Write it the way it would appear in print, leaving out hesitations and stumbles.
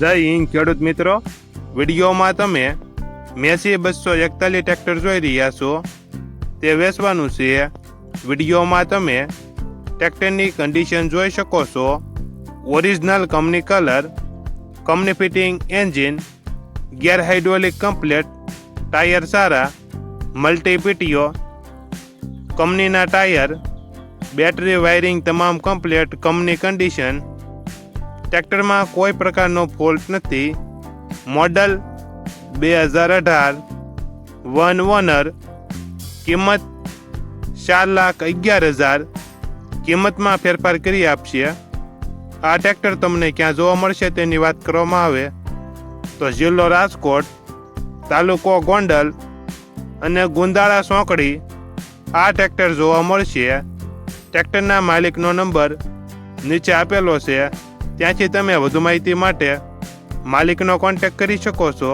જય હિન્દ ખેડૂત મિત્રો, વિડીયોમાં તમે મેસી 241 ટ્રેક્ટર જોઈ રહ્યા છો. તે વેચવાનું છે. વિડીયોમાં તમે ટ્રેક્ટરની કન્ડિશન જોઈ શકો છો. Original company colour, company fitting engine, gear hydraulic complete, tyre સારા, મલ્ટી પીટીઓ, કંપનીના ટાયર, બેટરી વાયરિંગ તમામ કમ્પ્લેટ, કંપની કન્ડિશન. ટ્રેક્ટરમાં કોઈ પ્રકારનો ફોલ્ટ નથી. Model 2018, one owner. કિંમત 4,11,000. કિંમતમાં ફેરફાર કરી આપશે. આ ટ્રેક્ટર તમને ક્યાં જોવા મળશે તેની વાત કરવામાં આવે તો જિલ્લો રાજકોટ, તાલુકો ગોંડલ અને ગુંદાળા સોંકડી આ ટ્રેક્ટર જોવા મળશે. ટ્રેક્ટરના માલિકનો નંબર નીચે આપેલો છે. ત્યાંથી તમે વધુ માહિતી માટે માલિકનો કોન્ટેક્ટ કરી શકો છો.